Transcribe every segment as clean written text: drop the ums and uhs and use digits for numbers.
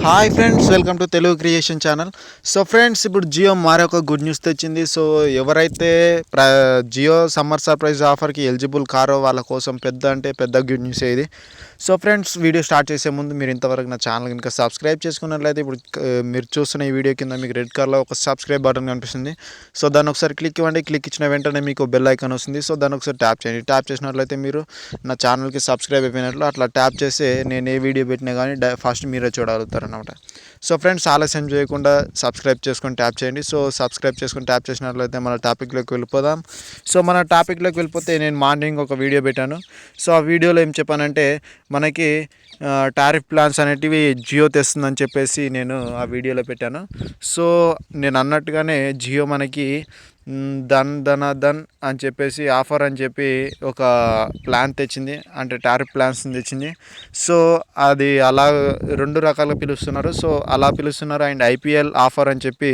Hi friends, welcome to Telugu creation channel. So friends, ఇప్పుడు జియో మరొక good news తెచ్చింది. So ఎవరైతే జియో సమ్మర్ సర్ప్రైజ్ ఆఫర్కి ఎలిజిబుల్ కారో వాళ్ళ కోసం పెద్ద గుడ్ న్యూస్ ఇది. సో ఫ్రెండ్స్, వీడియో స్టార్ట్ చేసే ముందు మీరు ఇంతవరకు నా ఛానల్ కనుక సబ్స్క్రైబ్ చేసుకున్నట్లయితే ఇప్పుడు మీరు చూస్తున్న ఈ వీడియో కింద మీకు రెడ్ కలర్లో ఒక సబ్స్క్రైబ్ బటన్ కనిపిస్తుంది. సో దాన్ని ఒకసారి క్లిక్ ఇవ్వండి. క్లిక్ ఇచ్చిన వెంటనే మీకు బెల్ ఐకాన్ వస్తుంది. సో దాన్ని ఒకసారి ట్యాప్ చేయండి. ట్యాప్ చేసినట్లయితే మీరు నా ఛానల్కి సబ్స్క్రైబ్ అయిపోయినట్లు అట్లా ట్యాప్ చేస్తే నేను ఏ వీడియో పెట్టినా కానీ ఫస్ట్ మీరే చూడగలుగుతారు అనమాట. సో ఫ్రెండ్స్, ఆలస్యం చేయకుండా సబ్స్క్రైబ్ చేసుకొని ట్యాప్ చేయండి. సో సబ్స్క్రైబ్ చేసుకొని ట్యాప్ చేసినట్లయితే మన టాపిక్లోకి వెళ్ళిపోదాం. సో మన టాపిక్లోకి వెళ్ళిపోతే నేను మార్నింగ్ ఒక వీడియో పెట్టాను. సో ఆ వీడియోలో ఏం చెప్పానంటే మనకి టారిఫ్ ప్లాన్స్ అనేటివి జియో తెస్తుందని చెప్పేసి నేను ఆ వీడియోలో పెట్టాను. సో నేను అన్నట్టుగానే జియో మనకి ధన్ అని చెప్పేసి ఆఫర్ అని చెప్పి ఒక ప్లాన్ తెచ్చింది, అంటే టారిఫ్ ప్లాన్స్ తెచ్చింది. సో అది అలా రెండు రకాలుగా పిలుస్తున్నారు. సో అలా పిలుస్తున్నారు. అండ్ ఐపీఎల్ ఆఫర్ అని చెప్పి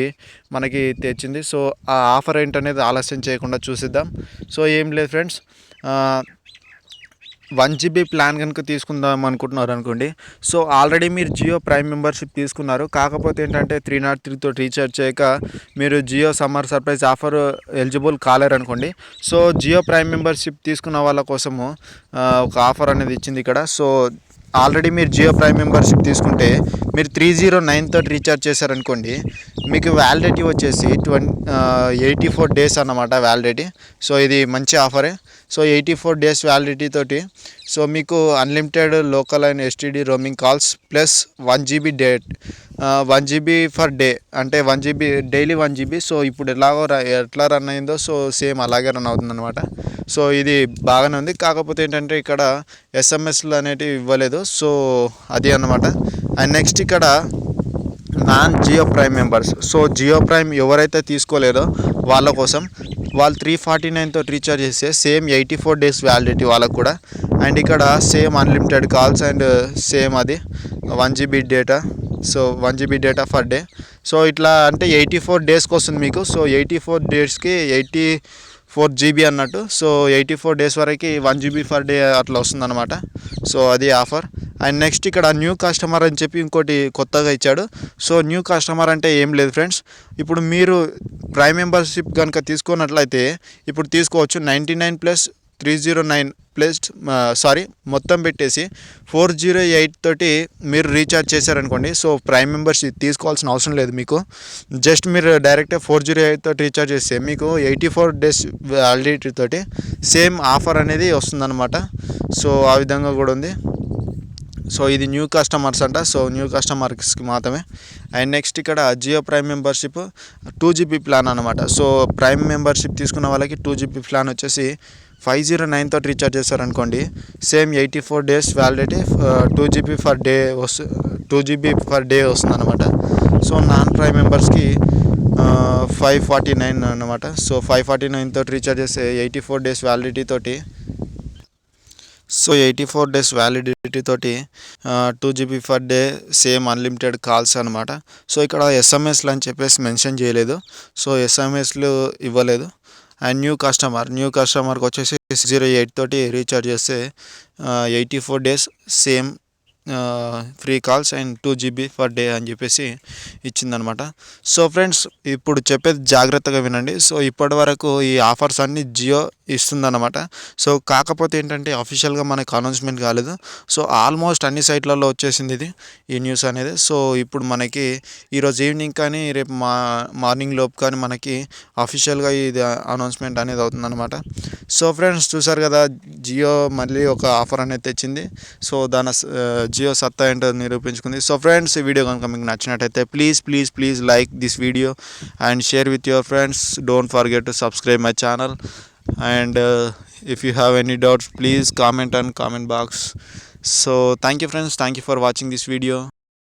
మనకి తెచ్చింది. సో ఆ ఆఫర్ ఏంటనేది ఆలస్యం చేయకుండా చూసిద్దాం. సో ఏం లేదు ఫ్రెండ్స్, 1 GB ప్లాన్ కనుక తీసుకుందాం అనుకుంటున్నారు అనుకోండి. సో ఆల్రెడీ మీరు జియో ప్రైమ్ మెంబర్షిప్ తీసుకున్నారు. కాకపోతే ఏంటంటే 303తో రీఛార్జ్ చేయక మీరు Jio summer surprise offer eligible కాలేరు అనుకోండి. సో జియో ప్రైమ్ మెంబర్షిప్ తీసుకున్న వాళ్ళ కోసము ఒక ఆఫర్ అనేది ఇచ్చింది ఇక్కడ. సో ఆల్రెడీ మీరు జియో ప్రైమ్ మెంబర్షిప్ తీసుకుంటే మీరు 309తో రీఛార్జ్ చేశారనుకోండి, మీకు వ్యాలిడిటీ వచ్చేసి 84 days అన్నమాట వ్యాలిడిటీ. సో ఇది మంచి ఆఫరే. సో 84 days వ్యాలిడిటీ తోటి సో మీకు unlimited local and STD roaming calls plus 1 GB 1 GB for day, అంటే 1 GB డైలీ 1 GB. సో ఇప్పుడు ఎట్లా రన్ అయిందో సో సేమ్ అలాగే రన్ అవుతుంది అనమాట. సో ఇది బాగానే ఉంది. కాకపోతే ఏంటంటే ఇక్కడ ఎస్ఎంఎస్లు అనేటివి ఇవ్వలేదు. సో అది అన్నమాట. అండ్ నెక్స్ట్ ఇక్కడ non Jio prime members. So Jio prime ఎవరైతే తీసుకోలేదో వాళ్ళ కోసం వాళ్ళు 349తో రీఛార్జ్ చేస్తే సేమ్ 84 days వ్యాలిడిటీ వాళ్ళకు కూడా. అండ్ ఇక్కడ same unlimited calls and same అది 1 GB data. So 1 GB data for day. So ఇట్లా అంటే 84 daysకి వస్తుంది మీకు. సో 84 daysకి 84 GB అన్నట్టు. సో 84 days వరకు 1 GB ఫర్ డే అట్లా వస్తుందన్నమాట. సో అది ఆఫర్. అండ్ నెక్స్ట్ ఇక్కడ న్యూ కస్టమర్ అని చెప్పి ఇంకోటి కొత్తగా ఇచ్చాడు. సో న్యూ కస్టమర్ అంటే ఏం లేదు ఫ్రెండ్స్, ఇప్పుడు మీరు ప్రైమ్ మెంబర్షిప్ కనుక తీసుకున్నట్లయితే ఇప్పుడు తీసుకోవచ్చు 99 ప్లస్ 309 ప్లస్ మొత్తం పెట్టేసి 408 తోటి మీరు రీఛార్జ్ చేశారనుకోండి. సో ప్రైమ్ మెంబర్షిప్ తీసుకోవాల్సిన అవసరం లేదు మీకు. జస్ట్ మీరు డైరెక్ట్గా 408 తోటి రీఛార్జ్ చేస్తే మీకు 84 days వ్యాలిడిటీ తోటి సేమ్ ఆఫర్ అనేది వస్తుందన్నమాట. సో ఆ విధంగా కూడా ఉంది. సో ఇది న్యూ కస్టమర్స్ అంట. సో న్యూ కస్టమర్స్కి మాత్రమే. అండ్ నెక్స్ట్ ఇక్కడ Jio prime membership 2 GB plan అనమాట. సో ప్రైమ్ మెంబర్షిప్ తీసుకున్న వాళ్ళకి 2 GB ప్లాన్ వచ్చేసి 509తో రీఛార్జ్ చేశారనుకోండి, same 84 days validity 2 GB for day 2 GB for day వస్తుంది అనమాట. సో నాన్ ప్రైమ్ మెంబర్స్కి 549 అనమాట. సో 549తో రీఛార్జ్ చేస్తే 84 days వ్యాలిడిటీ తోటి 84 days వ్యాలిడిటీ తోటి 2 GB for day same unlimited calls అనమాట. సో ఇక్కడ ఎస్ఎంఎస్లు అని చెప్పేసి మెన్షన్ చేయలేదు. సో ఎస్ఎంఎస్లు ఇవ్వలేదు. అండ్ న్యూ కస్టమర్కి వచ్చేసి 608 తోటి రీఛార్జ్ చేస్తే 84 days same free calls and 2 GB for day అని చెప్పేసి ఇచ్చిందనమాట. సో ఫ్రెండ్స్, ఇప్పుడు చెప్పేది జాగ్రత్తగా వినండి. సో ఇప్పటి వరకు ఈ ఆఫర్స్ అన్నీ జియో ఇస్తుందన్నమాట. సో కాకపోతే ఏంటంటే అఫీషియల్గా మనకు అనౌన్స్మెంట్ కాలేదు. సో ఆల్మోస్ట్ అన్ని సైట్లలో వచ్చేసింది ఈ న్యూస్ అనేది. సో ఇప్పుడు మనకి ఈరోజు ఈవినింగ్ కానీ రేపు మార్నింగ్ లోపు కానీ మనకి అఫీషియల్గా ఇది అనౌన్స్మెంట్ అనేది అవుతుందన్నమాట. సో ఫ్రెండ్స్, చూసారు కదా, జియో మళ్ళీ ఒక ఆఫర్ అనేది తెచ్చింది. సో దాని జియో సత్తా ఏంటో నిరూపించుకుంది. సో ఫ్రెండ్స్, ఈ వీడియో కనుక మీకు నచ్చినట్టయితే please like this video and share with your friends. Don't forget to subscribe my channel. And if you have any doubts, please comment on comment box. So thank you friends, thank you for watching this video.